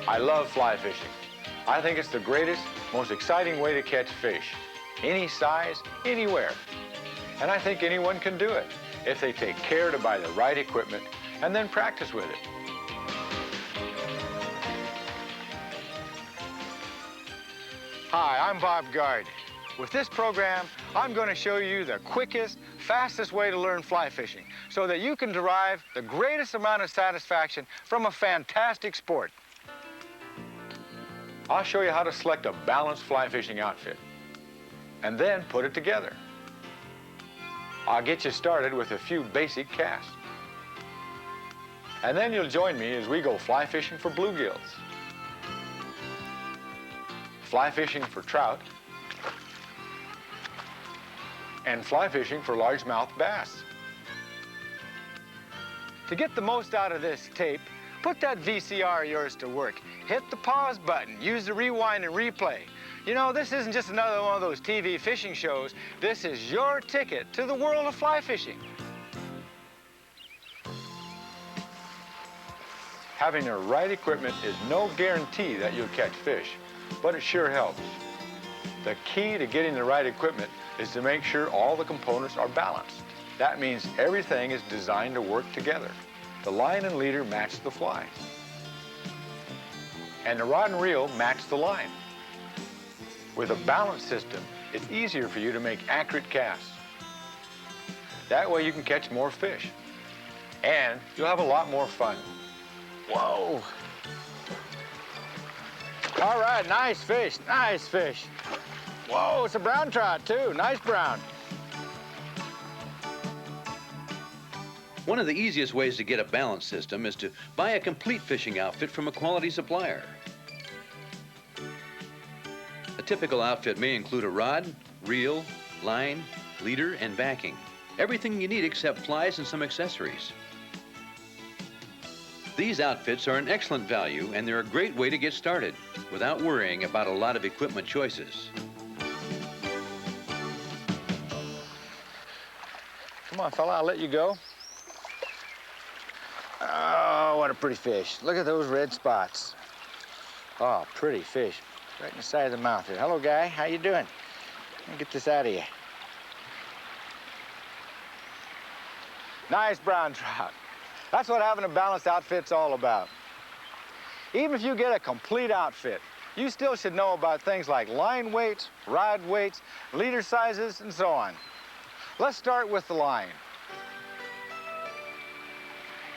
I love fly fishing. I think it's the greatest, most exciting way to catch fish. Any size, anywhere. And I think anyone can do it if they take care to buy the right equipment and then practice with it. Hi, I'm Bob Gard. With this program, I'm going to show you the quickest, fastest way to learn fly fishing so that you can derive the greatest amount of satisfaction from a fantastic sport. I'll show you how to select a balanced fly fishing outfit and then put it together. I'll get you started with a few basic casts. And then you'll join me as we go fly fishing for bluegills, fly fishing for trout, and fly fishing for largemouth bass. To get the most out of this tape, put that VCR of yours to work. Hit the pause button, use the rewind and replay. You know, this isn't just another one of those TV fishing shows. This is your ticket to the world of fly fishing. Having the right equipment is no guarantee that you'll catch fish, but it sure helps. The key to getting the right equipment is to make sure all the components are balanced. That means everything is designed to work together. The line and leader match the fly, and the rod and reel match the line. With a balanced system, it's easier for you to make accurate casts. That way you can catch more fish, and you'll have a lot more fun. Whoa! All right, nice fish, nice fish. Whoa, it's a brown trout too, nice brown. One of the easiest ways to get a balanced system is to buy a complete fishing outfit from a quality supplier. A typical outfit may include a rod, reel, line, leader, and backing. Everything you need except flies and some accessories. These outfits are an excellent value, and they're a great way to get started without worrying about a lot of equipment choices. Come on, fella, I'll let you go. Oh, what a pretty fish. Look at those red spots. Oh, pretty fish. Right in the side of the mouth here. Hello, guy. How you doing? Let me get this out of you. Nice brown trout. That's what having a balanced outfit's all about. Even if you get a complete outfit, you still should know about things like line weights, rod weights, leader sizes, and so on. Let's start with the line.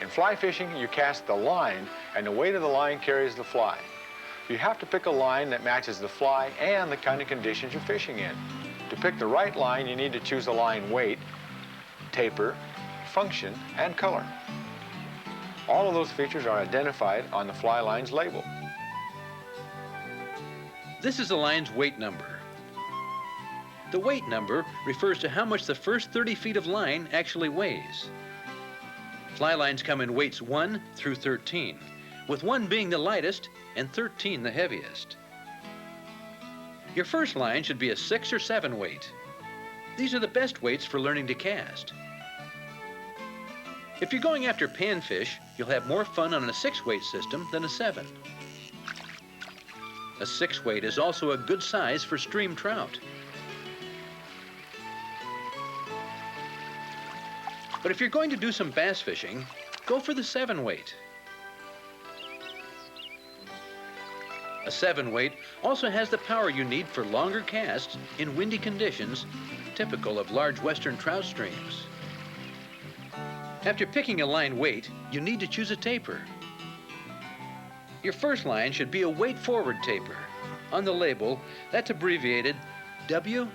In fly fishing, you cast the line, and the weight of the line carries the fly. You have to pick a line that matches the fly and the kind of conditions you're fishing in. To pick the right line, you need to choose a line weight, taper, function, and color. All of those features are identified on the fly line's label. This is the line's weight number. The weight number refers to how much the first 30 feet of line actually weighs. Fly lines come in weights 1 through 13, with 1 being the lightest and 13 the heaviest. Your first line should be a 6 or 7 weight. These are the best weights for learning to cast. If you're going after panfish, you'll have more fun on a 6-weight system than a 7. A 6-weight is also a good size for stream trout. But if you're going to do some bass fishing, go for the 7-weight. A 7-weight also has the power you need for longer casts in windy conditions, typical of large western trout streams. After picking a line weight, you need to choose a taper. Your first line should be a weight-forward taper. On the label, that's abbreviated WF.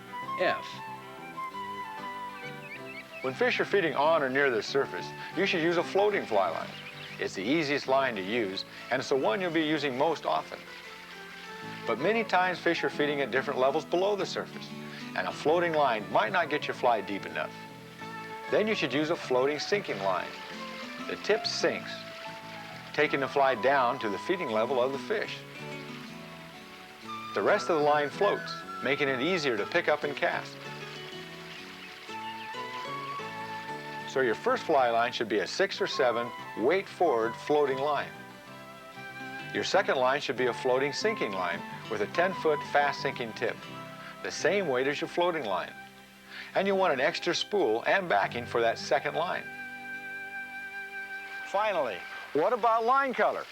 When fish are feeding on or near the surface, you should use a floating fly line. It's the easiest line to use, and it's the one you'll be using most often. But many times fish are feeding at different levels below the surface, and a floating line might not get your fly deep enough. Then you should use a floating sinking line. The tip sinks, taking the fly down to the feeding level of the fish. The rest of the line floats, making it easier to pick up and cast. So your first fly line should be a 6 or 7 weight-forward floating line. Your second line should be a floating sinking line with a 10-foot fast sinking tip, the same weight as your floating line. And you'll want an extra spool and backing for that second line. Finally, what about line color?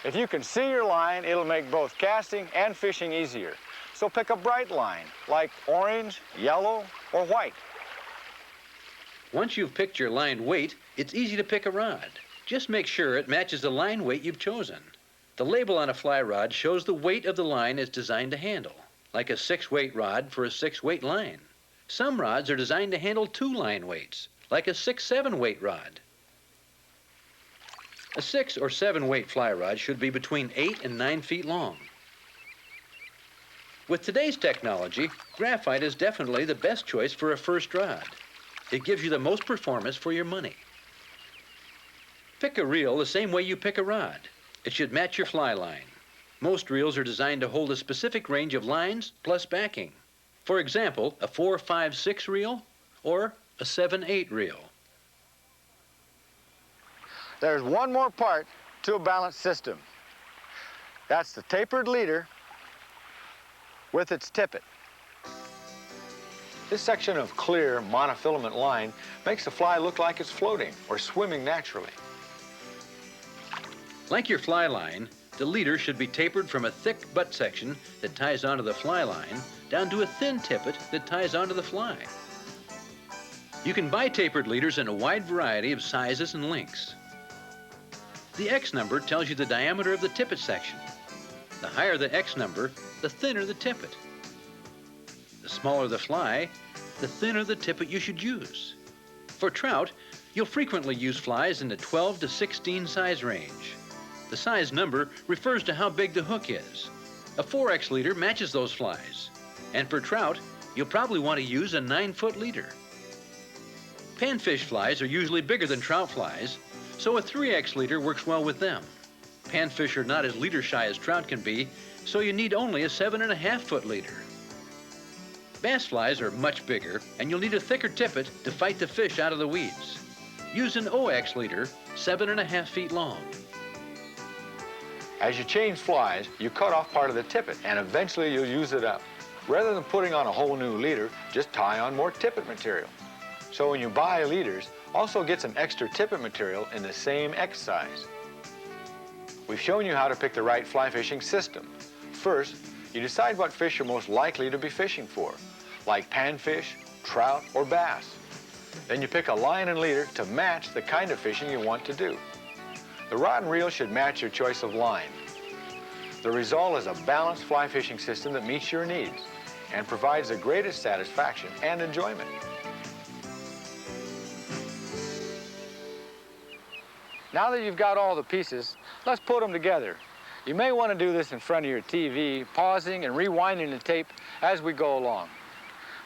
If you can see your line, it'll make both casting and fishing easier. So pick a bright line, like orange, yellow, or white. Once you've picked your line weight, it's easy to pick a rod. Just make sure it matches the line weight you've chosen. The label on a fly rod shows the weight of the line it's designed to handle, like a 6-weight rod for a 6-weight line. Some rods are designed to handle 2 line weights, like a 6-7-weight rod. A 6 or 7-weight fly rod should be between 8 and 9 feet long. With today's technology, graphite is definitely the best choice for a first rod. It gives you the most performance for your money. Pick a reel the same way you pick a rod. It should match your fly line. Most reels are designed to hold a specific range of lines plus backing. For example, a 4-5-6 reel or a 7-8 reel. There's one more part to a balanced system. That's the tapered leader with its tippet. This section of clear monofilament line makes the fly look like it's floating or swimming naturally. Like your fly line, the leader should be tapered from a thick butt section that ties onto the fly line down to a thin tippet that ties onto the fly. You can buy tapered leaders in a wide variety of sizes and lengths. The X number tells you the diameter of the tippet section. The higher the X number, the thinner the tippet. The smaller the fly, the thinner the tippet you should use. For trout, you'll frequently use flies in the 12 to 16 size range. The size number refers to how big the hook is. A 4X leader matches those flies. And for trout, you'll probably want to use a 9-foot leader. Panfish flies are usually bigger than trout flies, so a 3X leader works well with them. Panfish are not as leader shy as trout can be, so you need only a 7.5-foot leader. Bass flies are much bigger, and you'll need a thicker tippet to fight the fish out of the weeds. Use an OX leader, 7.5 feet long. As you change flies, you cut off part of the tippet, and eventually you'll use it up. Rather than putting on a whole new leader, just tie on more tippet material. So when you buy leaders, also get some extra tippet material in the same X size. We've shown you how to pick the right fly fishing system. First, you decide what fish you're most likely to be fishing for, like panfish, trout, or bass. Then you pick a line and leader to match the kind of fishing you want to do. The rod and reel should match your choice of line. The result is a balanced fly fishing system that meets your needs and provides the greatest satisfaction and enjoyment. Now that you've got all the pieces, let's put them together. You may want to do this in front of your TV, pausing and rewinding the tape as we go along.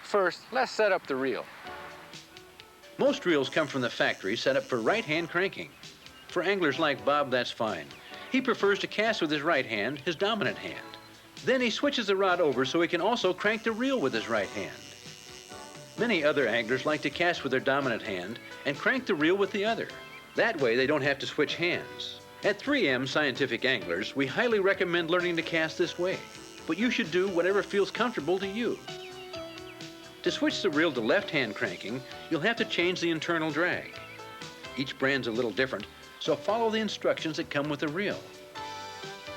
First, let's set up the reel. Most reels come from the factory set up for right-hand cranking. For anglers like Bob, that's fine. He prefers to cast with his right hand, his dominant hand. Then he switches the rod over so he can also crank the reel with his right hand. Many other anglers like to cast with their dominant hand and crank the reel with the other. That way they don't have to switch hands. At 3M Scientific Anglers, we highly recommend learning to cast this way, but you should do whatever feels comfortable to you. To switch the reel to left-hand cranking, you'll have to change the internal drag. Each brand's a little different, so follow the instructions that come with the reel.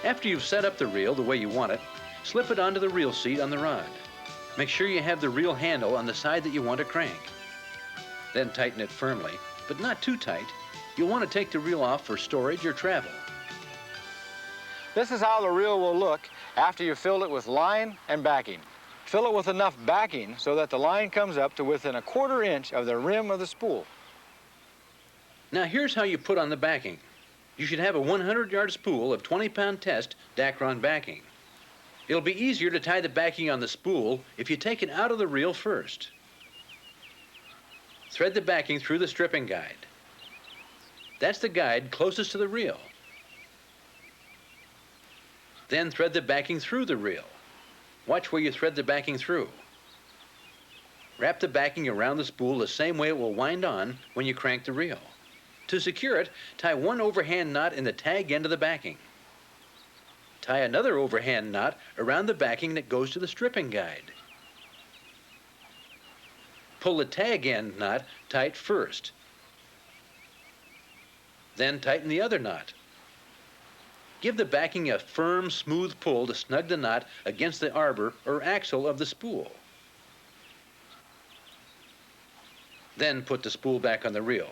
After you've set up the reel the way you want it, slip it onto the reel seat on the rod. Make sure you have the reel handle on the side that you want to crank. Then tighten it firmly, but not too tight. You'll want to take the reel off for storage or travel. This is how the reel will look after you've filled it with line and backing. Fill it with enough backing so that the line comes up to within 1/4 inch of the rim of the spool. Now here's how you put on the backing. You should have a 100-yard spool of 20-pound test Dacron backing. It'll be easier to tie the backing on the spool if you take it out of the reel first. Thread the backing through the stripping guide. That's the guide closest to the reel. Then thread the backing through the reel. Watch where you thread the backing through. Wrap the backing around the spool the same way it will wind on when you crank the reel. To secure it, tie one overhand knot in the tag end of the backing. Tie another overhand knot around the backing that goes to the stripping guide. Pull the tag end knot tight first. Then tighten the other knot. Give the backing a firm, smooth pull to snug the knot against the arbor or axle of the spool. Then put the spool back on the reel.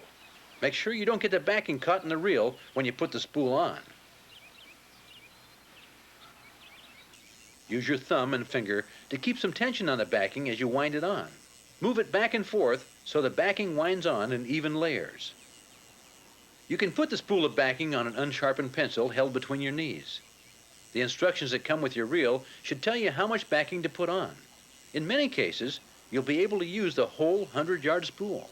Make sure you don't get the backing caught in the reel when you put the spool on. Use your thumb and finger to keep some tension on the backing as you wind it on. Move it back and forth so the backing winds on in even layers. You can put the spool of backing on an unsharpened pencil held between your knees. The instructions that come with your reel should tell you how much backing to put on. In many cases, you'll be able to use the whole 100-yard spool.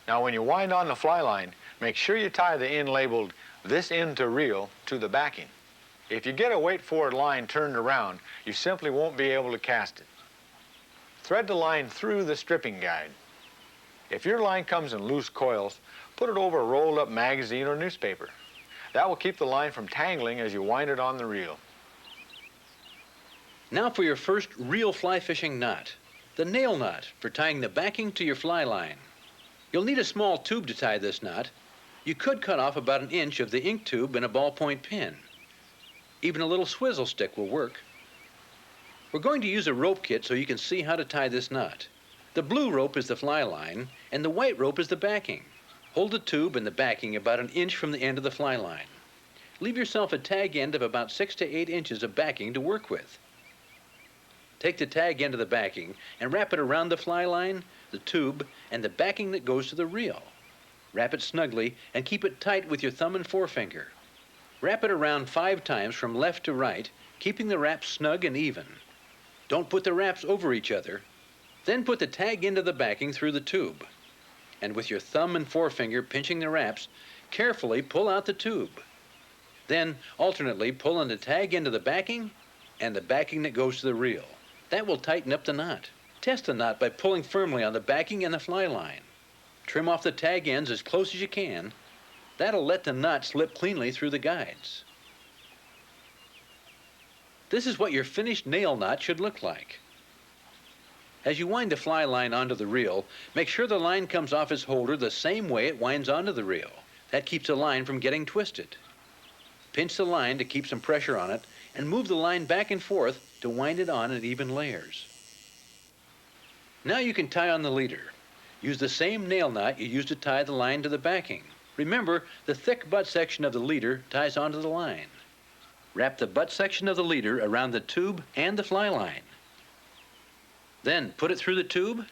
Now when you wind on the fly line, make sure you tie the end labeled "this end to reel" to the backing. If you get a weight forward line turned around, you simply won't be able to cast it. Thread the line through the stripping guide. If your line comes in loose coils, put it over a rolled up magazine or newspaper. That will keep the line from tangling as you wind it on the reel. Now for your first real fly fishing knot, the nail knot for tying the backing to your fly line. You'll need a small tube to tie this knot. You could cut off about 1 inch of the ink tube in a ballpoint pen. Even a little swizzle stick will work. We're going to use a rope kit so you can see how to tie this knot. The blue rope is the fly line, and the white rope is the backing. Hold the tube and the backing about 1 inch from the end of the fly line. Leave yourself a tag end of about 6 to 8 inches of backing to work with. Take the tag end of the backing and wrap it around the fly line, the tube, and the backing that goes to the reel. Wrap it snugly and keep it tight with your thumb and forefinger. Wrap it around 5 times from left to right, keeping the wraps snug and even. Don't put the wraps over each other. Then put the tag end of the backing through the tube. And with your thumb and forefinger pinching the wraps, carefully pull out the tube. Then alternately pull on the tag end of the backing and the backing that goes to the reel. That will tighten up the knot. Test the knot by pulling firmly on the backing and the fly line. Trim off the tag ends as close as you can. That'll let the knot slip cleanly through the guides. This is what your finished nail knot should look like. As you wind the fly line onto the reel, make sure the line comes off its holder the same way it winds onto the reel. That keeps the line from getting twisted. Pinch the line to keep some pressure on it and move the line back and forth to wind it on in even layers. Now you can tie on the leader. Use the same nail knot you used to tie the line to the backing. Remember, the thick butt section of the leader ties onto the line. Wrap the butt section of the leader around the tube and the fly line. Then put it through the tube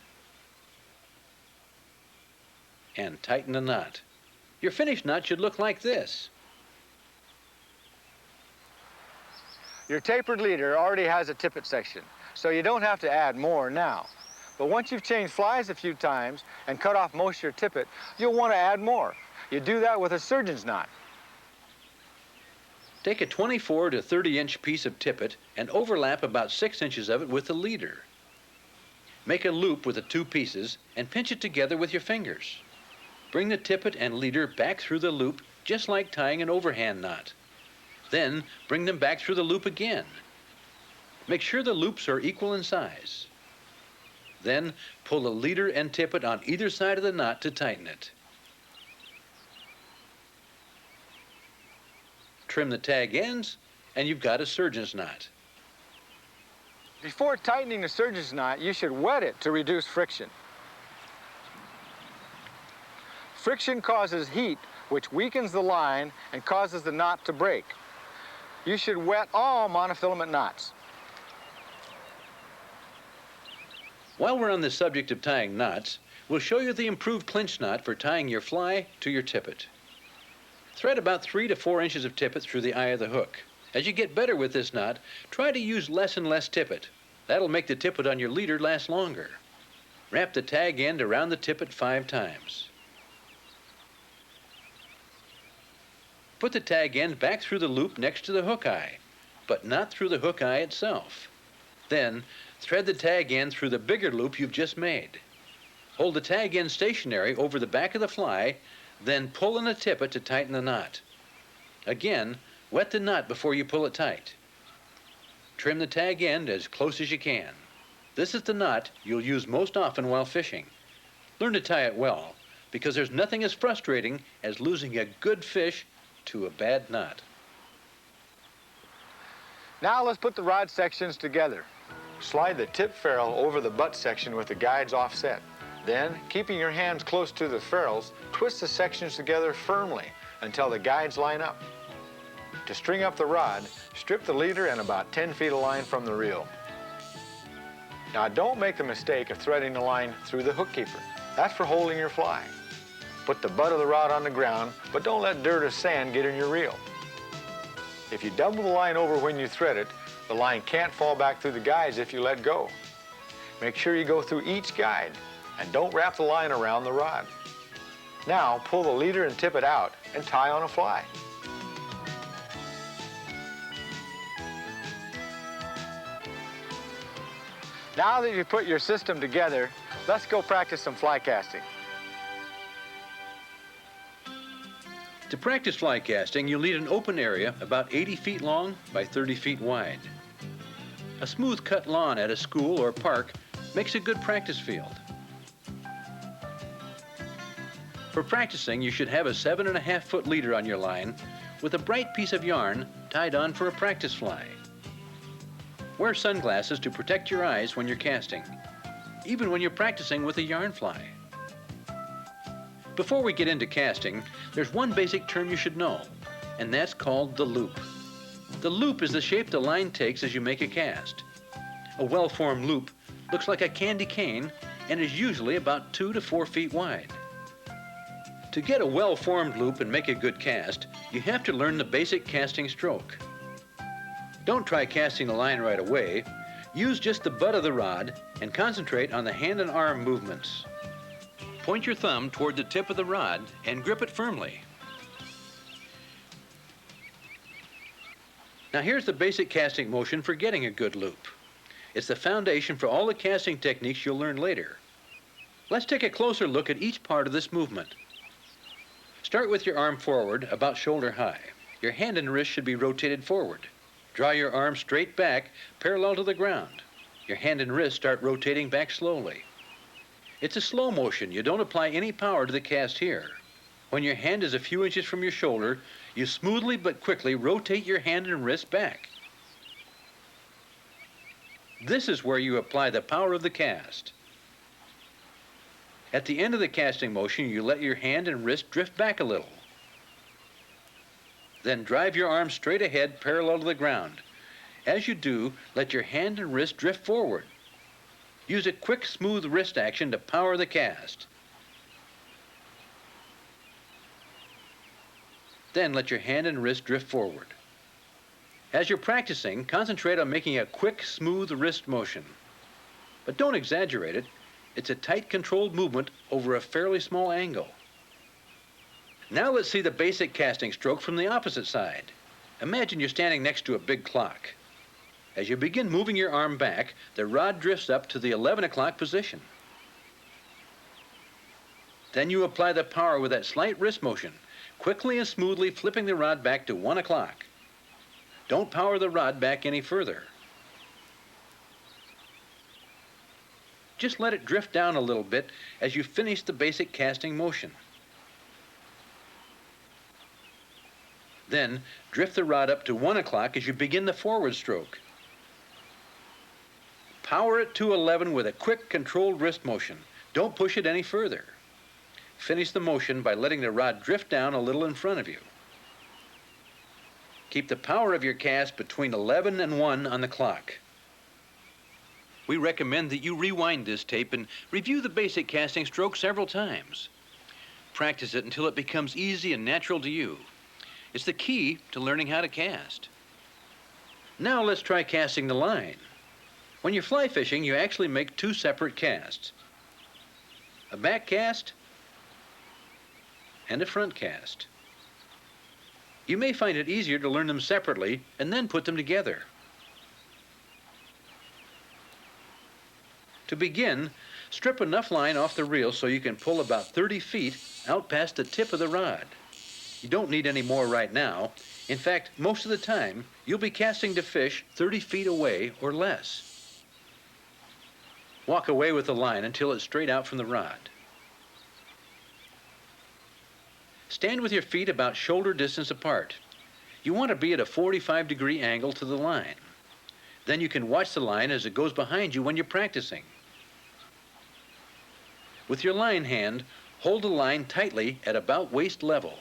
and tighten the knot. Your finished knot should look like this. Your tapered leader already has a tippet section, so you don't have to add more now. But once you've changed flies a few times and cut off most of your tippet, you'll want to add more. You do that with a surgeon's knot. Take a 24 to 30-inch piece of tippet and overlap about 6 inches of it with the leader. Make a loop with the 2 pieces and pinch it together with your fingers. Bring the tippet and leader back through the loop just like tying an overhand knot. Then bring them back through the loop again. Make sure the loops are equal in size. Then pull the leader and tippet on either side of the knot to tighten it. Trim the tag ends and you've got a surgeon's knot. Before tightening the surgeon's knot, you should wet it to reduce friction. Friction causes heat, which weakens the line and causes the knot to break. You should wet all monofilament knots. While we're on the subject of tying knots, we'll show you the improved clinch knot for tying your fly to your tippet. Thread about 3 to 4 inches of tippet through the eye of the hook. As you get better with this knot, try to use less and less tippet. That'll make the tippet on your leader last longer. Wrap the tag end around the tippet 5 times. Put the tag end back through the loop next to the hook eye, but not through the hook eye itself. Then, thread the tag end through the bigger loop you've just made. Hold the tag end stationary over the back of the fly, then pull in the tippet to tighten the knot. Again, Wet the knot before you pull it tight. Trim the tag end as close as you can. This is the knot you'll use most often while fishing. Learn to tie it well, because there's nothing as frustrating as losing a good fish to a bad knot. Now let's put the rod sections together. Slide the tip ferrule over the butt section with the guides offset. Then, keeping your hands close to the ferrules, twist the sections together firmly until the guides line up. To string up the rod, strip the leader and about 10 feet of line from the reel. Now don't make the mistake of threading the line through the hook keeper. That's for holding your fly. Put the butt of the rod on the ground, but don't let dirt or sand get in your reel. If you double the line over when you thread it, the line can't fall back through the guides if you let go. Make sure you go through each guide and don't wrap the line around the rod. Now pull the leader and tip it out and tie on a fly. Now that you've put your system together, let's go practice some fly casting. To practice fly casting, you'll need an open area about 80 feet long by 30 feet wide. A smooth cut lawn at a school or park makes a good practice field. For practicing, you should have a 7.5-foot leader on your line with a bright piece of yarn tied on for a practice fly. Wear sunglasses to protect your eyes when you're casting, even when you're practicing with a yarn fly. Before we get into casting, there's one basic term you should know, and that's called the loop. The loop is the shape the line takes as you make a cast. A well-formed loop looks like a candy cane and is usually about 2 to 4 feet wide. To get a well-formed loop and make a good cast, you have to learn the basic casting stroke. Don't try casting the line right away. Use just the butt of the rod and concentrate on the hand and arm movements. Point your thumb toward the tip of the rod and grip it firmly. Now here's the basic casting motion for getting a good loop. It's the foundation for all the casting techniques you'll learn later. Let's take a closer look at each part of this movement. Start with your arm forward, about shoulder high. Your hand and wrist should be rotated forward. Draw your arm straight back, parallel to the ground. Your hand and wrist start rotating back slowly. It's a slow motion. You don't apply any power to the cast here. When your hand is a few inches from your shoulder, you smoothly but quickly rotate your hand and wrist back. This is where you apply the power of the cast. At the end of the casting motion, you let your hand and wrist drift back a little. Then drive your arm straight ahead, parallel to the ground. As you do, let your hand and wrist drift forward. Use a quick, smooth wrist action to power the cast. Then let your hand and wrist drift forward. As you're practicing, concentrate on making a quick, smooth wrist motion. But don't exaggerate it. It's a tight, controlled movement over a fairly small angle. Now let's see the basic casting stroke from the opposite side. Imagine you're standing next to a big clock. As you begin moving your arm back, the rod drifts up to the 11 o'clock position. Then you apply the power with that slight wrist motion, quickly and smoothly flipping the rod back to 1 o'clock. Don't power the rod back any further. Just let it drift down a little bit as you finish the basic casting motion. Then drift the rod up to 1 o'clock as you begin the forward stroke. Power it to 11 with a quick, controlled wrist motion. Don't push it any further. Finish the motion by letting the rod drift down a little in front of you. Keep the power of your cast between 11 and 1 on the clock. We recommend that you rewind this tape and review the basic casting stroke several times. Practice it until it becomes easy and natural to you. It's the key to learning how to cast. Now let's try casting the line. When you're fly fishing, you actually make 2 separate casts. A back cast and a front cast. You may find it easier to learn them separately and then put them together. To begin, strip enough line off the reel so you can pull about 30 feet out past the tip of the rod. You don't need any more right now. In fact, most of the time, you'll be casting to fish 30 feet away or less. Walk away with the line until it's straight out from the rod. Stand with your feet about shoulder distance apart. You want to be at a 45-degree angle to the line. Then you can watch the line as it goes behind you when you're practicing. With your line hand, hold the line tightly at about waist level.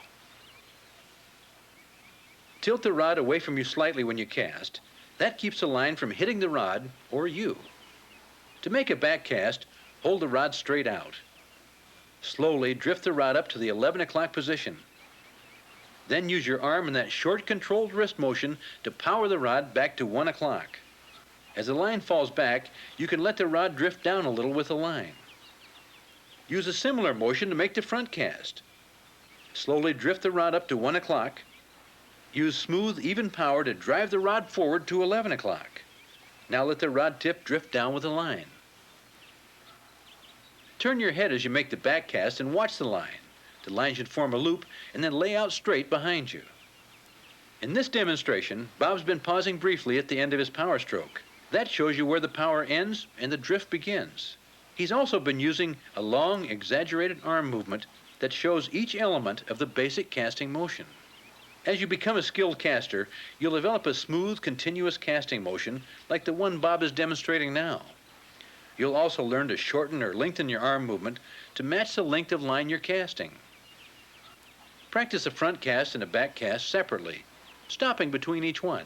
Tilt the rod away from you slightly when you cast. That keeps the line from hitting the rod or you. To make a back cast, hold the rod straight out. Slowly drift the rod up to the 11 o'clock position. Then use your arm in that short controlled wrist motion to power the rod back to 1 o'clock. As the line falls back, you can let the rod drift down a little with the line. Use a similar motion to make the front cast. Slowly drift the rod up to 1 o'clock. Use smooth, even power to drive the rod forward to 11 o'clock. Now let the rod tip drift down with the line. Turn your head as you make the back cast and watch the line. The line should form a loop and then lay out straight behind you. In this demonstration, Bob's been pausing briefly at the end of his power stroke. That shows you where the power ends and the drift begins. He's also been using a long, exaggerated arm movement that shows each element of the basic casting motion. As you become a skilled caster, you'll develop a smooth, continuous casting motion like the one Bob is demonstrating now. You'll also learn to shorten or lengthen your arm movement to match the length of line you're casting. Practice a front cast and a back cast separately, stopping between each one.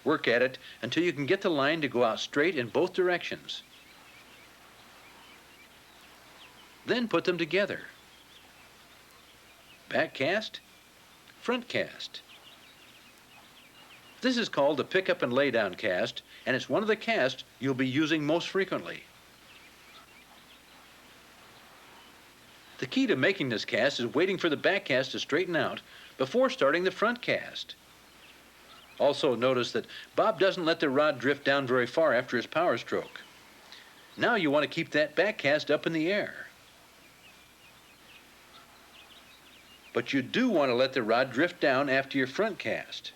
Work at it until you can get the line to go out straight in both directions. Then put them together. Back cast, front cast. This is called the pick-up and lay-down cast, and it's one of the casts you'll be using most frequently. The key to making this cast is waiting for the back cast to straighten out before starting the front cast. Also notice that Bob doesn't let the rod drift down very far after his power stroke. Now you want to keep that back cast up in the air. But you do want to let the rod drift down after your front cast.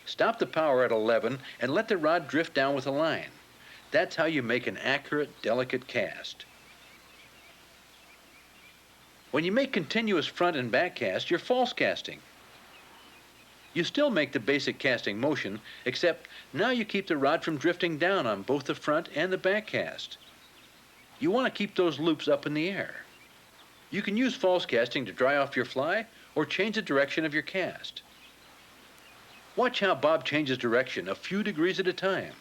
Stop the power at 11 and let the rod drift down with a line. That's how you make an accurate, delicate cast. When you make continuous front and back cast, you're false casting. You still make the basic casting motion, except now you keep the rod from drifting down on both the front and the back cast. You want to keep those loops up in the air. You can use false casting to dry off your fly or change the direction of your cast. Watch how Bob changes direction a few degrees at a time.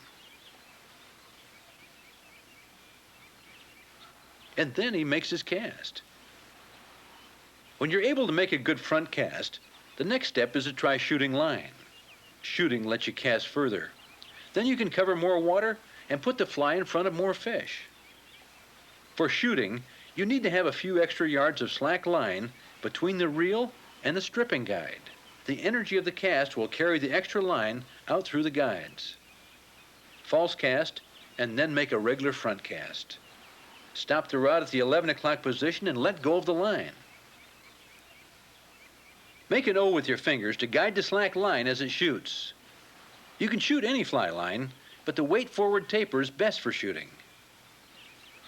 And then he makes his cast. When you're able to make a good front cast, the next step is to try shooting line. Shooting lets you cast further. Then you can cover more water and put the fly in front of more fish. For shooting, you need to have a few extra yards of slack line between the reel and the stripping guide. The energy of the cast will carry the extra line out through the guides. False cast, and then make a regular front cast. Stop the rod at the 11 o'clock position and let go of the line. Make an O with your fingers to guide the slack line as it shoots. You can shoot any fly line, but the weight forward taper is best for shooting.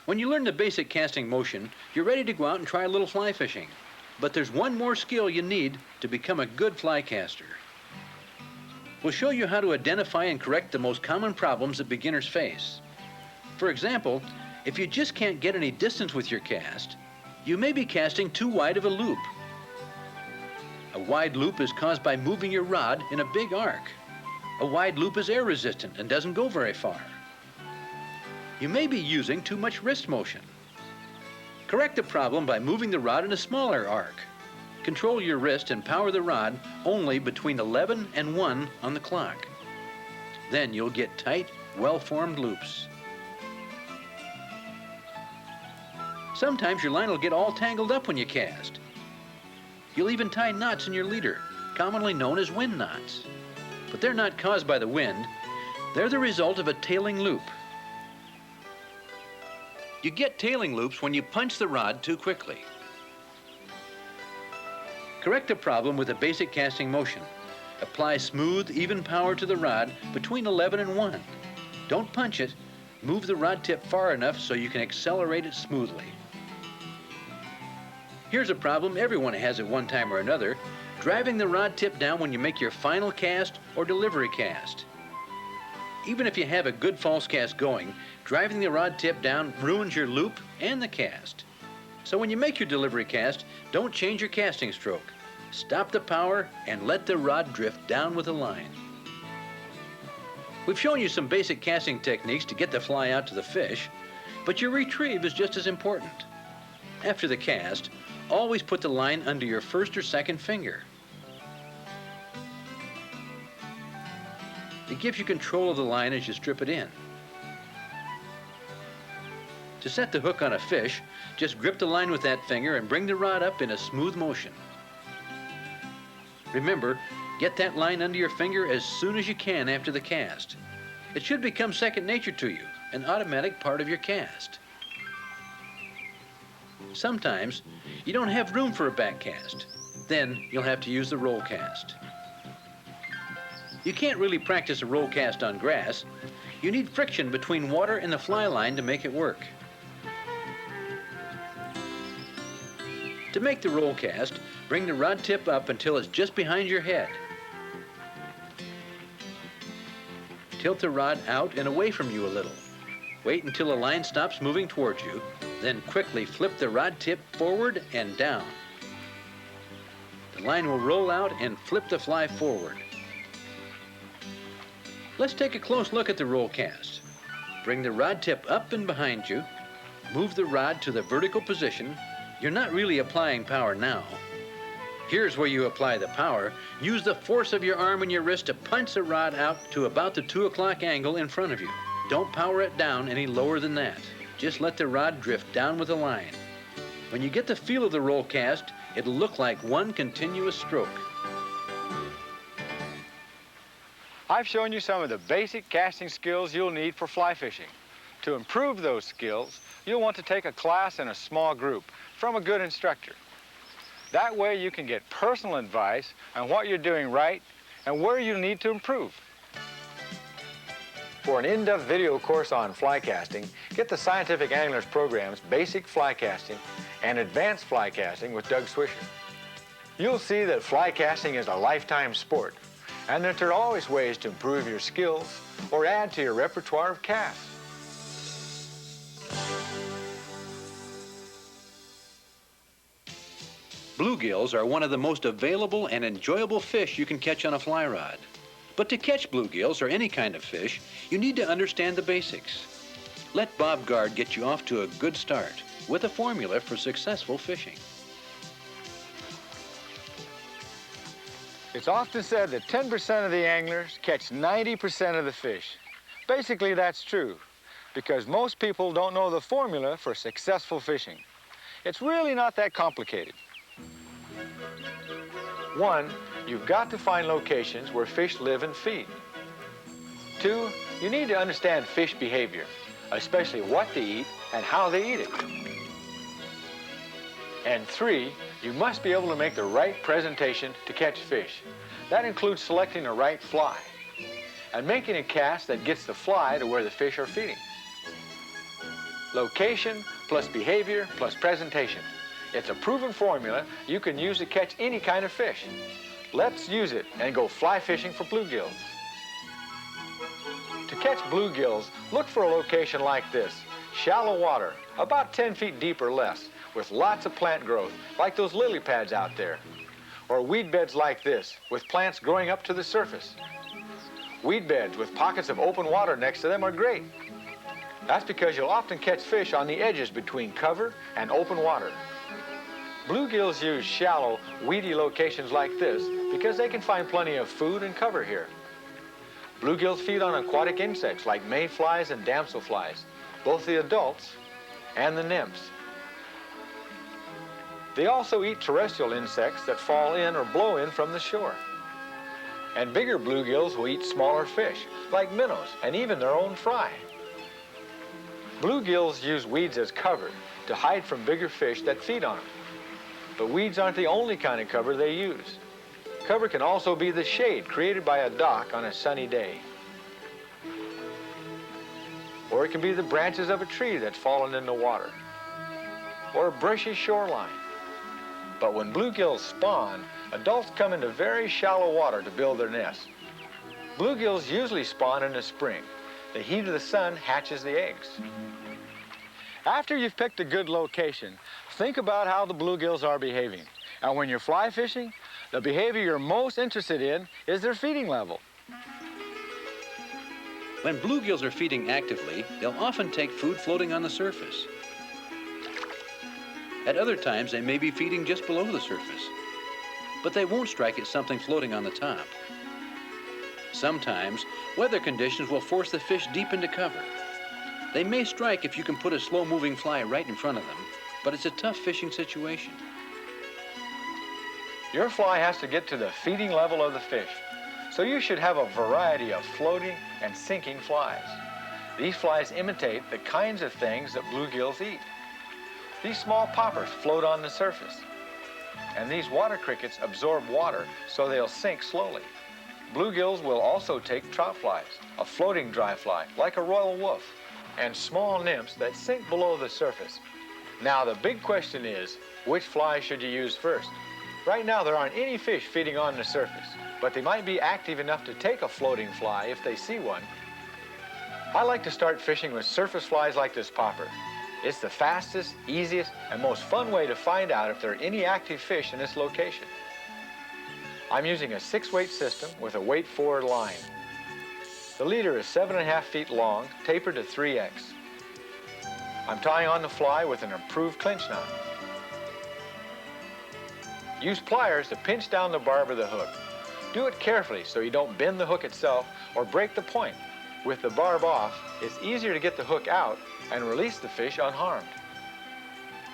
When you learn the basic casting motion, you're ready to go out and try a little fly fishing. But there's one more skill you need to become a good fly caster. We'll show you how to identify and correct the most common problems that beginners face. For example, if you just can't get any distance with your cast, you may be casting too wide of a loop. A wide loop is caused by moving your rod in a big arc. A wide loop is air resistant and doesn't go very far. You may be using too much wrist motion. Correct the problem by moving the rod in a smaller arc. Control your wrist and power the rod only between 11 and 1 on the clock. Then you'll get tight, well-formed loops. Sometimes your line will get all tangled up when you cast. You'll even tie knots in your leader, commonly known as wind knots. But they're not caused by the wind. They're the result of a tailing loop. You get tailing loops when you punch the rod too quickly. Correct the problem with a basic casting motion. Apply smooth, even power to the rod between 11 and 1. Don't punch it. Move the rod tip far enough so you can accelerate it smoothly. Here's a problem everyone has at one time or another: driving the rod tip down when you make your final cast or delivery cast. Even if you have a good false cast going, driving the rod tip down ruins your loop and the cast. So when you make your delivery cast, don't change your casting stroke. Stop the power and let the rod drift down with the line. We've shown you some basic casting techniques to get the fly out to the fish, but your retrieve is just as important. After the cast, always put the line under your first or second finger. It gives you control of the line as you strip it in. To set the hook on a fish, just grip the line with that finger and bring the rod up in a smooth motion. Remember, get that line under your finger as soon as you can after the cast. It should become second nature to you, an automatic part of your cast. Sometimes you don't have room for a back cast. Then you'll have to use the roll cast. You can't really practice a roll cast on grass. You need friction between water and the fly line to make it work. To make the roll cast, bring the rod tip up until it's just behind your head. Tilt the rod out and away from you a little. Wait until the line stops moving towards you, then quickly flip the rod tip forward and down. The line will roll out and flip the fly forward. Let's take a close look at the roll cast. Bring the rod tip up and behind you. Move the rod to the vertical position. You're not really applying power now. Here's where you apply the power. Use the force of your arm and your wrist to punch the rod out to about the 2 o'clock angle in front of you. Don't power it down any lower than that. Just let the rod drift down with the line. When you get the feel of the roll cast, it'll look like one continuous stroke. I've shown you some of the basic casting skills you'll need for fly fishing. To improve those skills, you'll want to take a class in a small group from a good instructor. That way you can get personal advice on what you're doing right and where you need to improve. For an in-depth video course on fly casting, get the Scientific Anglers program's Basic Fly Casting and Advanced Fly Casting with Doug Swisher. You'll see that fly casting is a lifetime sport, and that there are always ways to improve your skills or add to your repertoire of casts. Bluegills are one of the most available and enjoyable fish you can catch on a fly rod. But to catch bluegills or any kind of fish, you need to understand the basics. Let Bob Gard get you off to a good start with a formula for successful fishing. It's often said that 10% of the anglers catch 90% of the fish. Basically, that's true, because most people don't know the formula for successful fishing. It's really not that complicated. 1, you've got to find locations where fish live and feed. 2, you need to understand fish behavior, especially what they eat and how they eat it. And 3, you must be able to make the right presentation to catch fish. That includes selecting the right fly and making a cast that gets the fly to where the fish are feeding. Location plus behavior plus presentation. It's a proven formula you can use to catch any kind of fish. Let's use it and go fly fishing for bluegills. To catch bluegills, look for a location like this. Shallow water, about 10 feet deep or less, with lots of plant growth, like those lily pads out there. Or weed beds like this, with plants growing up to the surface. Weed beds with pockets of open water next to them are great. That's because you'll often catch fish on the edges between cover and open water. Bluegills use shallow, weedy locations like this because they can find plenty of food and cover here. Bluegills feed on aquatic insects like mayflies and damselflies, both the adults and the nymphs. They also eat terrestrial insects that fall in or blow in from the shore. And bigger bluegills will eat smaller fish, like minnows and even their own fry. Bluegills use weeds as cover to hide from bigger fish that feed on them. But weeds aren't the only kind of cover they use. Cover can also be the shade created by a dock on a sunny day. Or it can be the branches of a tree that's fallen in the water. Or a brushy shoreline. But when bluegills spawn, adults come into very shallow water to build their nests. Bluegills usually spawn in the spring. The heat of the sun hatches the eggs. After you've picked a good location, think about how the bluegills are behaving. And when you're fly fishing, the behavior you're most interested in is their feeding level. When bluegills are feeding actively, they'll often take food floating on the surface. At other times, they may be feeding just below the surface, but they won't strike at something floating on the top. Sometimes, weather conditions will force the fish deep into cover. They may strike if you can put a slow-moving fly right in front of them, but it's a tough fishing situation. Your fly has to get to the feeding level of the fish, so you should have a variety of floating and sinking flies. These flies imitate the kinds of things that bluegills eat. These small poppers float on the surface, and these water crickets absorb water so they'll sink slowly. Bluegills will also take trout flies, a floating dry fly like a royal wolf, and small nymphs that sink below the surface. Now the big question is, which fly should you use first? Right now there aren't any fish feeding on the surface, but they might be active enough to take a floating fly if they see one. I like to start fishing with surface flies like this popper. It's the fastest, easiest, and most fun way to find out if there are any active fish in this location. I'm using a 6-weight system with a weight-forward line. The leader is 7.5 feet long, tapered to 3X. I'm tying on the fly with an improved clinch knot. Use pliers to pinch down the barb of the hook. Do it carefully so you don't bend the hook itself or break the point. With the barb off, it's easier to get the hook out and release the fish unharmed.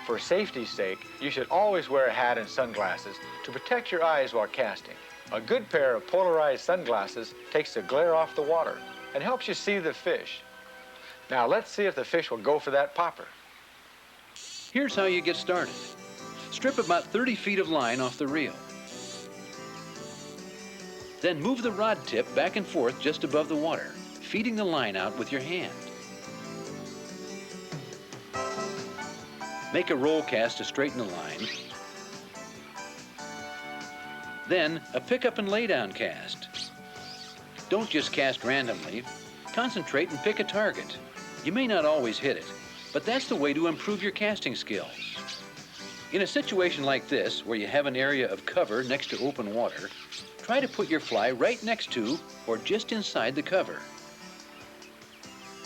For safety's sake, you should always wear a hat and sunglasses to protect your eyes while casting. A good pair of polarized sunglasses takes the glare off the water and helps you see the fish. Now let's see if the fish will go for that popper. Here's how you get started. Strip about 30 feet of line off the reel. Then move the rod tip back and forth just above the water, feeding the line out with your hand. Make a roll cast to straighten the line. Then a pick up and lay down cast. Don't just cast randomly. Concentrate and pick a target. You may not always hit it, but that's the way to improve your casting skills. In a situation like this, where you have an area of cover next to open water, try to put your fly right next to or just inside the cover.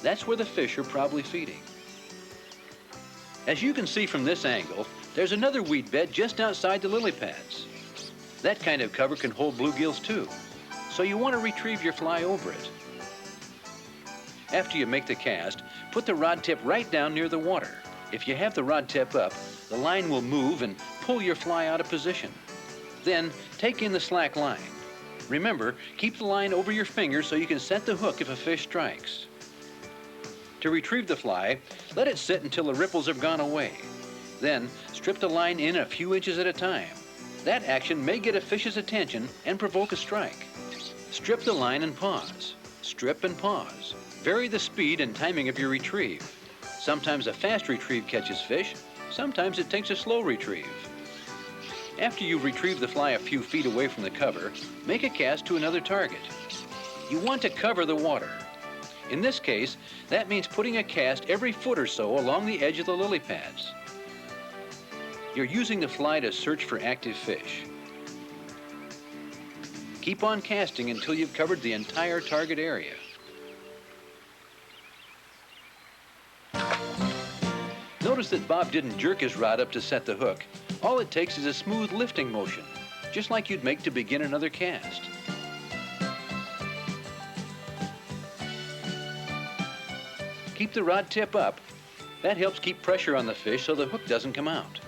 That's where the fish are probably feeding. As you can see from this angle, there's another weed bed just outside the lily pads. That kind of cover can hold bluegills too, so you want to retrieve your fly over it. After you make the cast, put the rod tip right down near the water. If you have the rod tip up, the line will move and pull your fly out of position. Then take in the slack line. Remember, keep the line over your fingers so you can set the hook if a fish strikes. To retrieve the fly, let it sit until the ripples have gone away. Then, strip the line in a few inches at a time. That action may get a fish's attention and provoke a strike. Strip the line and pause. Strip and pause. Vary the speed and timing of your retrieve. Sometimes a fast retrieve catches fish, sometimes it takes a slow retrieve. After you've retrieved the fly a few feet away from the cover, make a cast to another target. You want to cover the water. In this case, that means putting a cast every foot or so along the edge of the lily pads. You're using the fly to search for active fish. Keep on casting until you've covered the entire target area. Notice that Bob didn't jerk his rod up to set the hook. All it takes is a smooth lifting motion, just like you'd make to begin another cast. Keep the rod tip up. That helps keep pressure on the fish so the hook doesn't come out.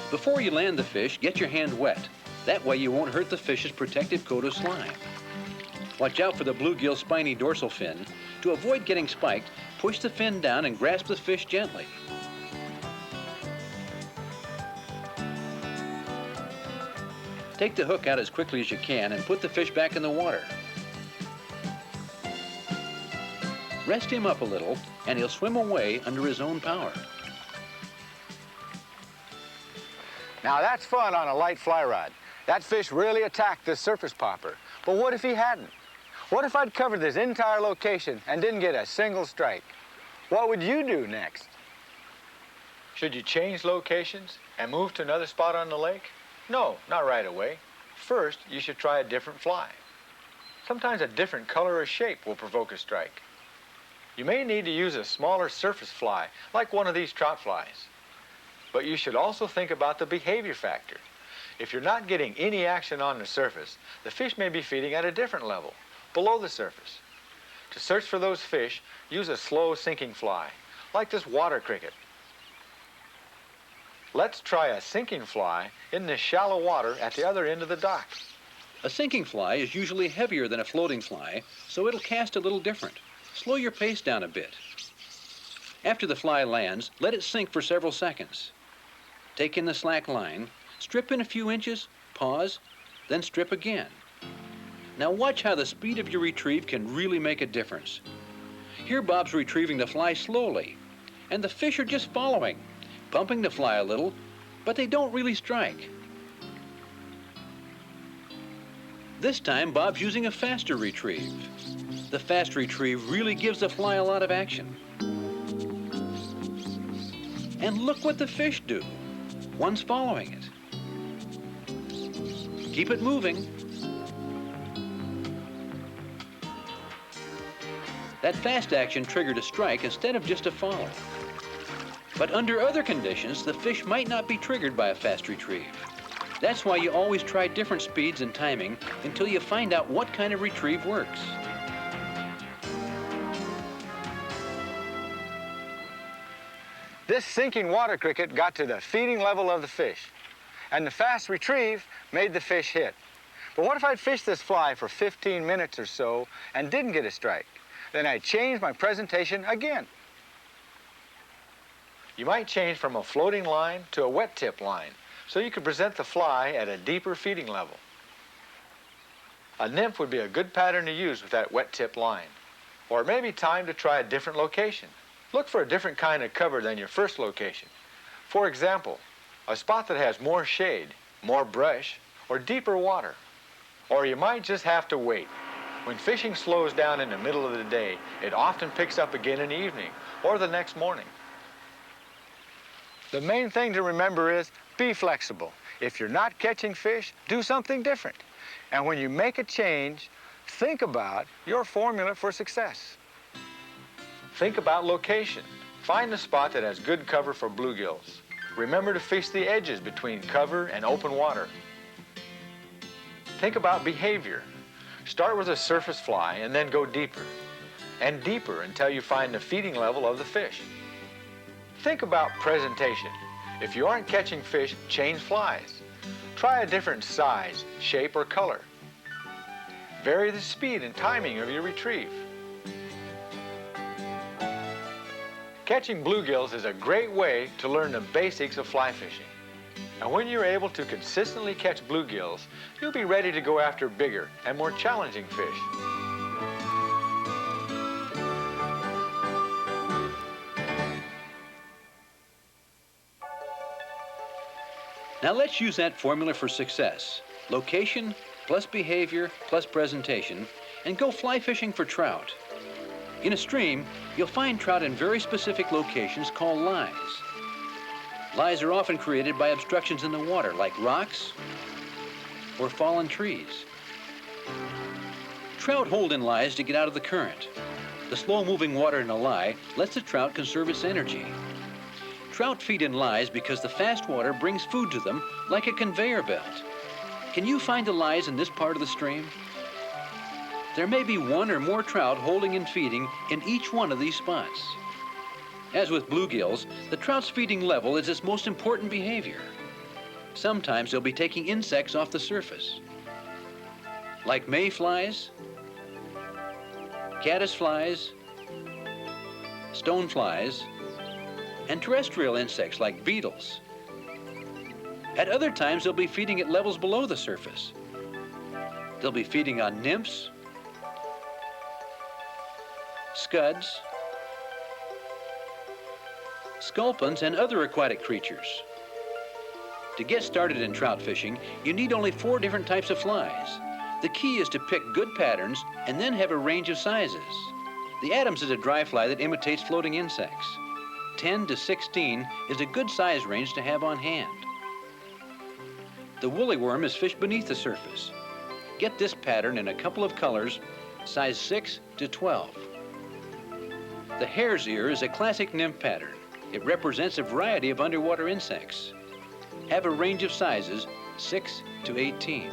Before you land the fish, get your hand wet. That way you won't hurt the fish's protective coat of slime. Watch out for the bluegill spiny dorsal fin. To avoid getting spiked, push the fin down and grasp the fish gently. Take the hook out as quickly as you can and put the fish back in the water. Rest him up a little and he'll swim away under his own power. Now that's fun on a light fly rod. That fish really attacked this surface popper. But what if he hadn't? What if I'd covered this entire location and didn't get a single strike? What would you do next? Should you change locations and move to another spot on the lake? No, not right away. First, you should try a different fly. Sometimes a different color or shape will provoke a strike. You may need to use a smaller surface fly, like one of these trout flies. But you should also think about the behavior factor. If you're not getting any action on the surface, the fish may be feeding at a different level, below the surface. To search for those fish, use a slow sinking fly, like this water cricket. Let's try a sinking fly in this shallow water at the other end of the dock. A sinking fly is usually heavier than a floating fly, so it'll cast a little different. Slow your pace down a bit. After the fly lands, let it sink for several seconds. Take in the slack line, strip in a few inches, pause, then strip again. Now watch how the speed of your retrieve can really make a difference. Here Bob's retrieving the fly slowly, and the fish are just following, pumping the fly a little, but they don't really strike. This time Bob's using a faster retrieve. The fast retrieve really gives the fly a lot of action. And look what the fish do. One's following it. Keep it moving. That fast action triggered a strike instead of just a follow. But under other conditions, the fish might not be triggered by a fast retrieve. That's why you always try different speeds and timing until you find out what kind of retrieve works. This sinking water cricket got to the feeding level of the fish, and the fast retrieve made the fish hit. But what if I'd fished this fly for 15 minutes or so and didn't get a strike? Then I'd change my presentation again. You might change from a floating line to a wet tip line, so you could present the fly at a deeper feeding level. A nymph would be a good pattern to use with that wet tip line. Or it may be time to try a different location. Look for a different kind of cover than your first location. For example, a spot that has more shade, more brush, or deeper water. Or you might just have to wait. When fishing slows down in the middle of the day, it often picks up again in the evening or the next morning. The main thing to remember is be flexible. If you're not catching fish, do something different. And when you make a change, think about your formula for success. Think about location. Find the spot that has good cover for bluegills. Remember to fish the edges between cover and open water. Think about behavior. Start with a surface fly and then go deeper and deeper until you find the feeding level of the fish. Think about presentation. If you aren't catching fish, change flies. Try a different size, shape, or color. Vary the speed and timing of your retrieve. Catching bluegills is a great way to learn the basics of fly fishing. And when you're able to consistently catch bluegills, you'll be ready to go after bigger and more challenging fish. Now let's use that formula for success. Location plus behavior plus presentation, and go fly fishing for trout. In a stream, you'll find trout in very specific locations called lies. Lies are often created by obstructions in the water, like rocks or fallen trees. Trout hold in lies to get out of the current. The slow-moving water in a lie lets the trout conserve its energy. Trout feed in lies because the fast water brings food to them like a conveyor belt. Can you find the lies in this part of the stream? There may be one or more trout holding and feeding in each one of these spots. As with bluegills, the trout's feeding level is its most important behavior. Sometimes they'll be taking insects off the surface, like mayflies, caddisflies, stoneflies, and terrestrial insects like beetles. At other times, they'll be feeding at levels below the surface. They'll be feeding on nymphs, scuds, sculpins, and other aquatic creatures. To get started in trout fishing, you need only 4 different types of flies. The key is to pick good patterns and then have a range of sizes. The Adams is a dry fly that imitates floating insects. 10 to 16 is a good size range to have on hand. The woolly worm is fished beneath the surface. Get this pattern in a couple of colors, size 6 to 12. The hare's ear is a classic nymph pattern. It represents a variety of underwater insects. Have a range of sizes, 6 to 18.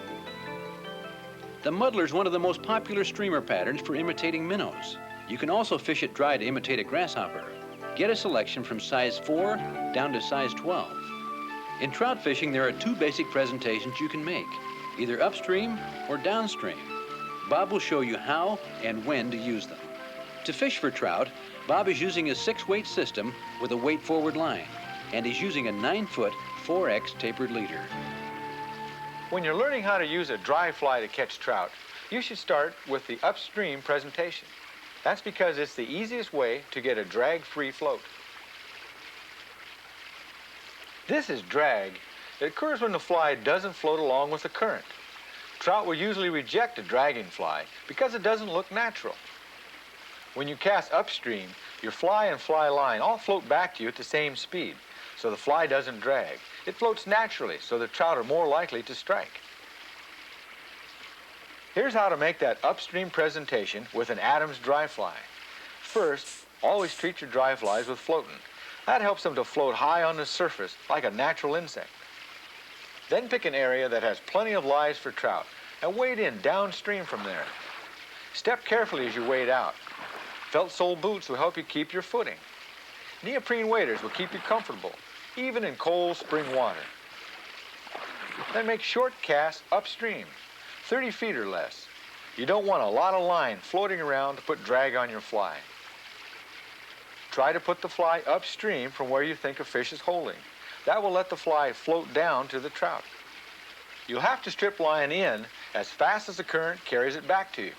The muddler is one of the most popular streamer patterns for imitating minnows. You can also fish it dry to imitate a grasshopper. Get a selection from size 4 down to size 12. In trout fishing, there are 2 basic presentations you can make, either upstream or downstream. Bob will show you how and when to use them. To fish for trout, Bob is using a 6-weight system with a weight-forward line, and he's using a 9-foot 4X tapered leader. When you're learning how to use a dry fly to catch trout, you should start with the upstream presentation. That's because it's the easiest way to get a drag-free float. This is drag. It occurs when the fly doesn't float along with the current. Trout will usually reject a dragging fly because it doesn't look natural. When you cast upstream, your fly and fly line all float back to you at the same speed, so the fly doesn't drag. It floats naturally, so the trout are more likely to strike. Here's how to make that upstream presentation with an Adams dry fly. First, always treat your dry flies with floating. That helps them to float high on the surface like a natural insect. Then pick an area that has plenty of lies for trout and wade in downstream from there. Step carefully as you wade out. Felt sole boots will help you keep your footing. Neoprene waders will keep you comfortable, even in cold spring water. Then make short casts upstream, 30 feet or less. You don't want a lot of line floating around to put drag on your fly. Try to put the fly upstream from where you think a fish is holding. That will let the fly float down to the trout. You'll have to strip line in as fast as the current carries it back to you.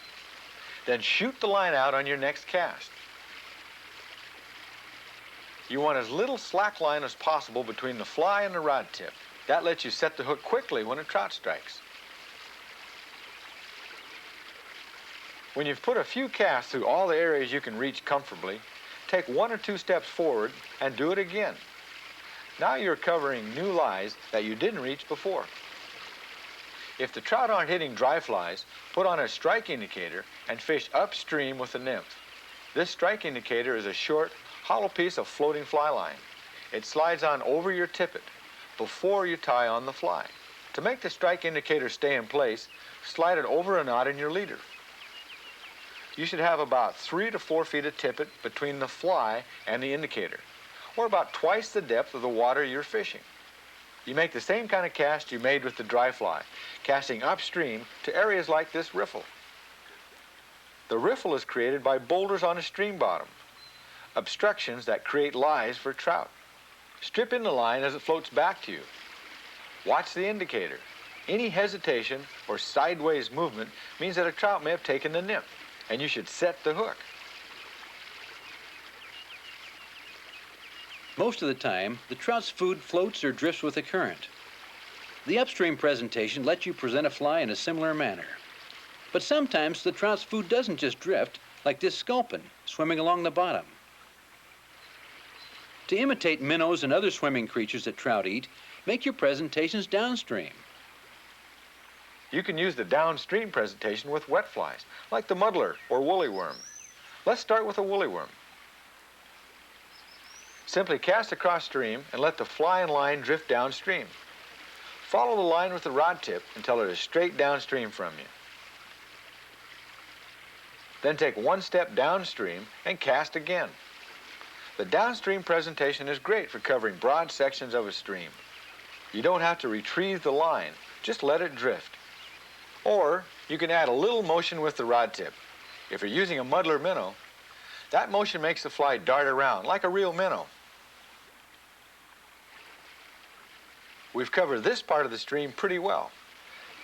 Then shoot the line out on your next cast. You want as little slack line as possible between the fly and the rod tip. That lets you set the hook quickly when a trout strikes. When you've put a few casts through all the areas you can reach comfortably, take 1 or 2 steps forward and do it again. Now you're covering new lies that you didn't reach before. If the trout aren't hitting dry flies, put on a strike indicator and fish upstream with the nymph. This strike indicator is a short, hollow piece of floating fly line. It slides on over your tippet before you tie on the fly. To make the strike indicator stay in place, slide it over a knot in your leader. You should have about 3 to 4 feet of tippet between the fly and the indicator, or about twice the depth of the water you're fishing. You make the same kind of cast you made with the dry fly, casting upstream to areas like this riffle. The riffle is created by boulders on a stream bottom, obstructions that create lies for trout. Strip in the line as it floats back to you. Watch the indicator. Any hesitation or sideways movement means that a trout may have taken the nymph, and you should set the hook. Most of the time, the trout's food floats or drifts with the current. The upstream presentation lets you present a fly in a similar manner. But sometimes the trout's food doesn't just drift, like this sculpin swimming along the bottom. To imitate minnows and other swimming creatures that trout eat, make your presentations downstream. You can use the downstream presentation with wet flies, like the muddler or woolly worm. Let's start with a woolly worm. Simply cast across stream and let the fly and line drift downstream. Follow the line with the rod tip until it is straight downstream from you. Then take 1 step downstream and cast again. The downstream presentation is great for covering broad sections of a stream. You don't have to retrieve the line, just let it drift. Or you can add a little motion with the rod tip. If you're using a muddler minnow, That motion makes the fly dart around like a real minnow. We've covered this part of the stream pretty well.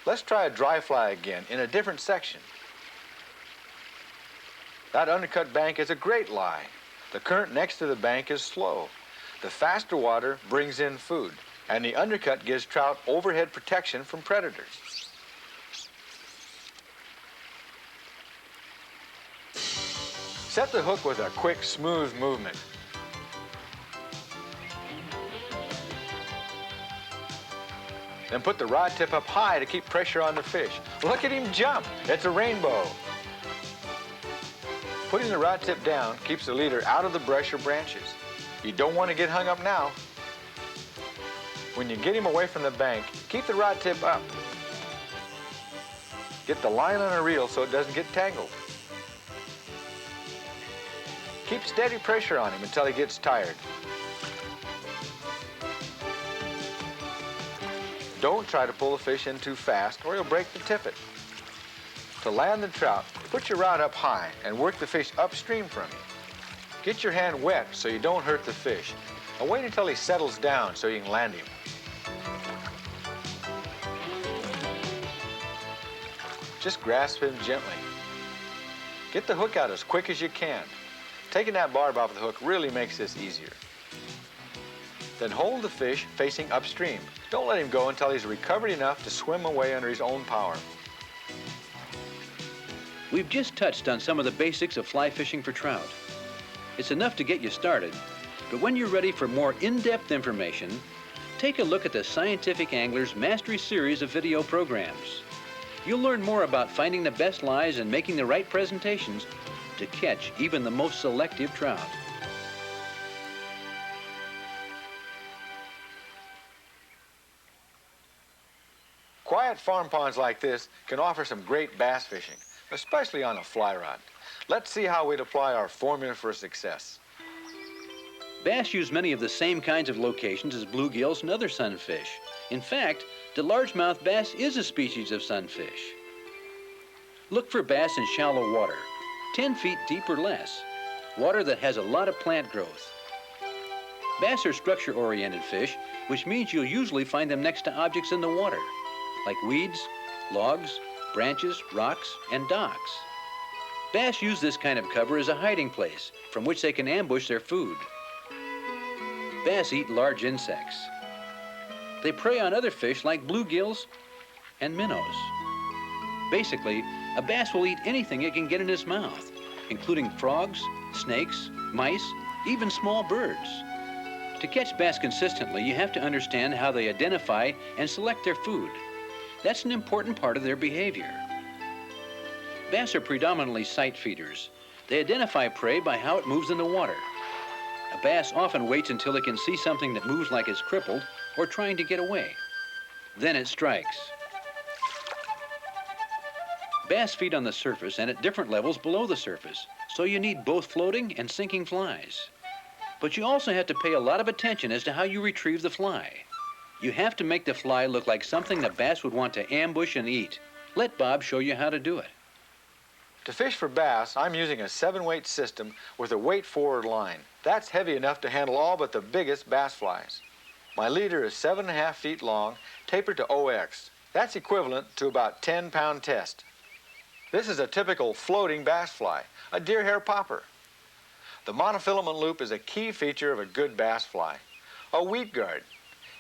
Let's try a dry fly again in a different section. That undercut bank is a great lie. The current next to the bank is slow. The faster water brings in food, and the undercut gives trout overhead protection from predators. Set the hook with a quick, smooth movement. Then put the rod tip up high to keep pressure on the fish. Look at him jump. It's a rainbow. Putting the rod tip down keeps the leader out of the brush or branches. You don't want to get hung up now. When you get him away from the bank, keep the rod tip up. Get the line on a reel so it doesn't get tangled. Keep steady pressure on him until he gets tired. Don't try to pull the fish in too fast or you'll break the tippet. To land the trout, put your rod up high and work the fish upstream from you. Get your hand wet so you don't hurt the fish. And wait until he settles down so you can land him. Just grasp him gently. Get the hook out as quick as you can. Taking that barb off the hook really makes this easier. Then hold the fish facing upstream. Don't let him go until he's recovered enough to swim away under his own power. We've just touched on some of the basics of fly fishing for trout. It's enough to get you started, but when you're ready for more in-depth information, take a look at the Scientific Angler's Mastery series of video programs. You'll learn more about finding the best lies and making the right presentations to catch even the most selective trout. Quiet farm ponds like this can offer some great bass fishing, especially on a fly rod. Let's see how we'd apply our formula for success. Bass use many of the same kinds of locations as bluegills and other sunfish. In fact, the largemouth bass is a species of sunfish. Look for bass in shallow water, 10 feet deep or less, water that has a lot of plant growth. Bass are structure-oriented fish, which means you'll usually find them next to objects in the water, like weeds, logs, branches, rocks, and docks. Bass use this kind of cover as a hiding place from which they can ambush their food. Bass eat large insects. They prey on other fish like bluegills and minnows. Basically, a bass will eat anything it can get in its mouth, including frogs, snakes, mice, even small birds. To catch bass consistently, you have to understand how they identify and select their food. That's an important part of their behavior. Bass are predominantly sight feeders. They identify prey by how it moves in the water. A bass often waits until it can see something that moves like it's crippled or trying to get away. Then it strikes. Bass feed on the surface and at different levels below the surface, so you need both floating and sinking flies. But you also have to pay a lot of attention as to how you retrieve the fly. You have to make the fly look like something the bass would want to ambush and eat. Let Bob show you how to do it. To fish for bass, I'm using a 7-weight system with a weight-forward line. That's heavy enough to handle all but the biggest bass flies. My leader is 7.5 feet long, tapered to OX. That's equivalent to about 10-pound test. This is a typical floating bass fly, a deer hair popper. The monofilament loop is a key feature of a good bass fly. A weed guard.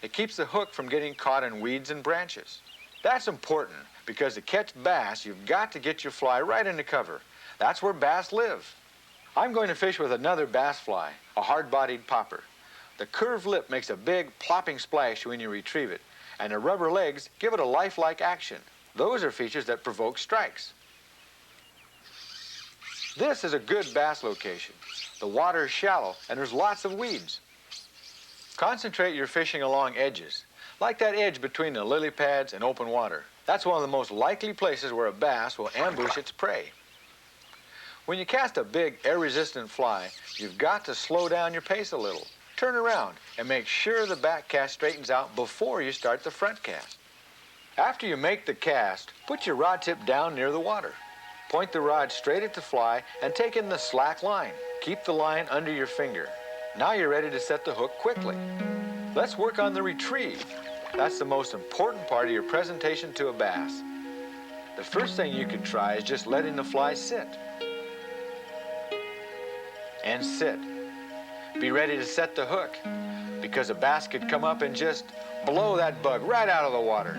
It keeps the hook from getting caught in weeds and branches. That's important because to catch bass, you've got to get your fly right into cover. That's where bass live. I'm going to fish with another bass fly, a hard-bodied popper. The curved lip makes a big plopping splash when you retrieve it, and the rubber legs give it a lifelike action. Those are features that provoke strikes. This is a good bass location. The water is shallow and there's lots of weeds. Concentrate your fishing along edges, like that edge between the lily pads and open water. That's one of the most likely places where a bass will ambush its prey. When you cast a big, air-resistant fly, you've got to slow down your pace a little. Turn around and make sure the back cast straightens out before you start the front cast. After you make the cast, put your rod tip down near the water. Point the rod straight at the fly and take in the slack line. Keep the line under your finger. Now you're ready to set the hook quickly. Let's work on the retrieve. That's the most important part of your presentation to a bass. The first thing you could try is just letting the fly sit. And sit. Be ready to set the hook, because a bass could come up and just blow that bug right out of the water.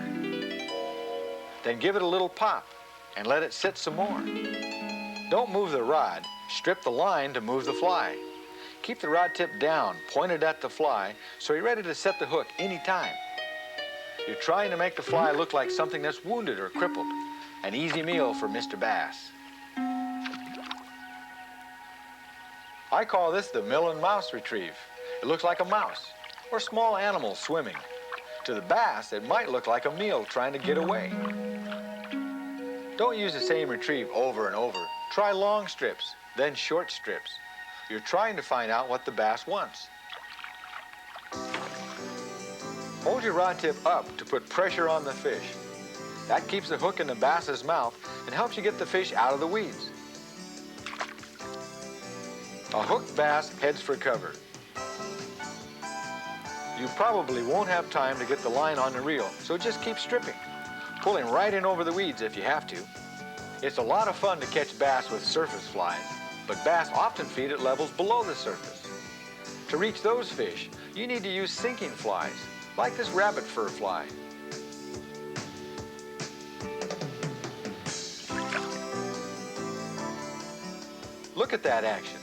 Then give it a little pop and let it sit some more. Don't move the rod. Strip the line to move the fly. Keep the rod tip down, pointed at the fly, so you're ready to set the hook anytime. You're trying to make the fly look like something that's wounded or crippled. An easy meal for Mr. Bass. I call this the mill and mouse retrieve. It looks like a mouse or small animal swimming. To the bass, it might look like a meal trying to get away. Don't use the same retrieve over and over. Try long strips, then short strips. You're trying to find out what the bass wants. Hold your rod tip up to put pressure on the fish. That keeps the hook in the bass's mouth and helps you get the fish out of the weeds. A hooked bass heads for cover. You probably won't have time to get the line on the reel, so just keep stripping, pulling right in over the weeds if you have to. It's a lot of fun to catch bass with surface flies, but bass often feed at levels below the surface. To reach those fish, you need to use sinking flies, like this rabbit fur fly. Look at that action.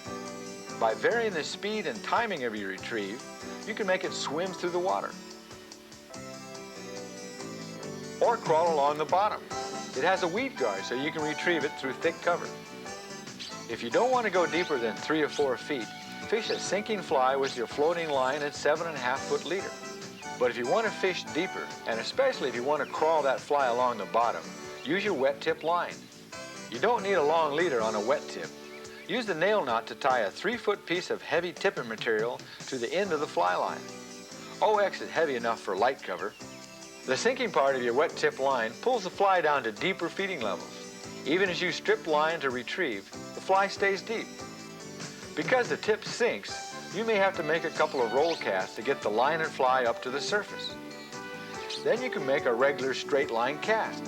By varying the speed and timing of your retrieve, you can make it swim through the water or crawl along the bottom. It has a weed guard so you can retrieve it through thick cover. If you don't want to go deeper than 3 or 4 feet, fish a sinking fly with your floating line at 7.5 foot leader. But if you want to fish deeper, and especially if you want to crawl that fly along the bottom, use your wet tip line. You don't need a long leader on a wet tip. Use the nail knot to tie a 3-foot piece of heavy tipping material to the end of the fly line. OX is heavy enough for light cover. The sinking part of your wet tip line pulls the fly down to deeper feeding levels. Even as you strip line to retrieve, the fly stays deep. Because the tip sinks, you may have to make a couple of roll casts to get the line and fly up to the surface. Then you can make a regular straight line cast.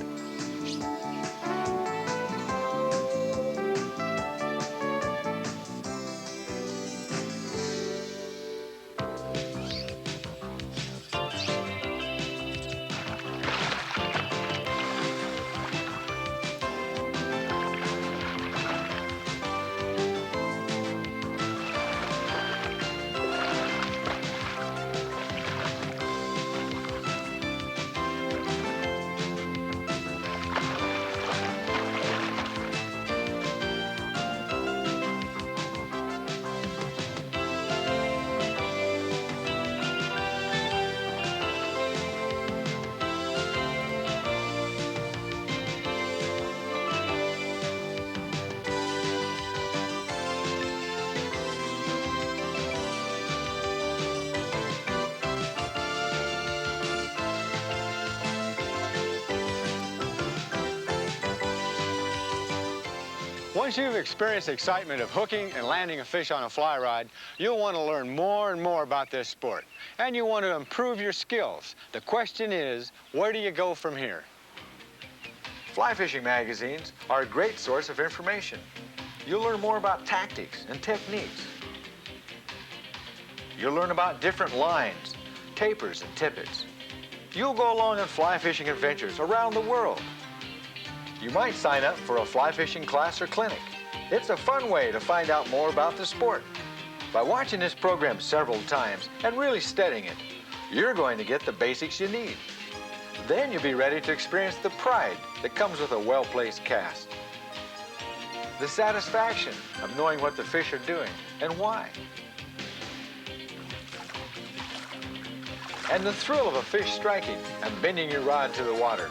Once you've experienced the excitement of hooking and landing a fish on a fly rod, you'll want to learn more and more about this sport. And you want to improve your skills. The question is, where do you go from here? Fly fishing magazines are a great source of information. You'll learn more about tactics and techniques. You'll learn about different lines, tapers, and tippets. You'll go along on fly fishing adventures around the world. You might sign up for a fly fishing class or clinic. It's a fun way to find out more about the sport. By watching this program several times and really studying it, you're going to get the basics you need. Then you'll be ready to experience the pride that comes with a well-placed cast. The satisfaction of knowing what the fish are doing and why. And the thrill of a fish striking and bending your rod to the water.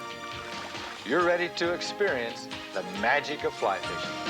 You're ready to experience the magic of fly fishing.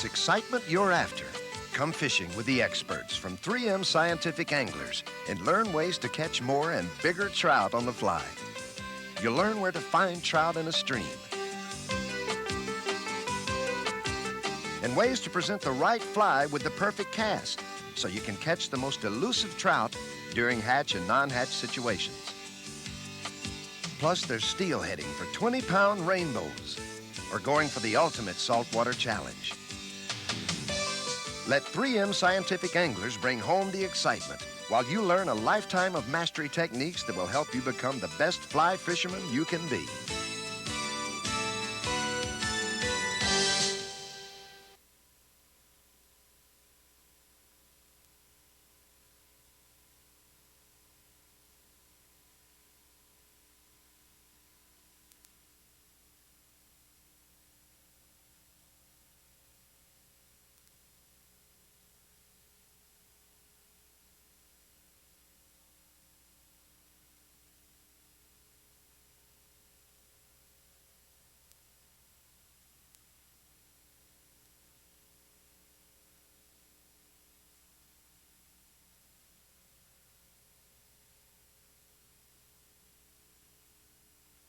it's excitement you're after, come fishing with the experts from 3M Scientific Anglers and learn ways to catch more and bigger trout on the fly. You'll learn where to find trout in a stream and ways to present the right fly with the perfect cast so you can catch the most elusive trout during hatch and non-hatch situations. Plus, there's steelheading for 20-pound rainbows or going for the ultimate saltwater challenge. Let 3M Scientific Anglers bring home the excitement while you learn a lifetime of mastery techniques that will help you become the best fly fisherman you can be.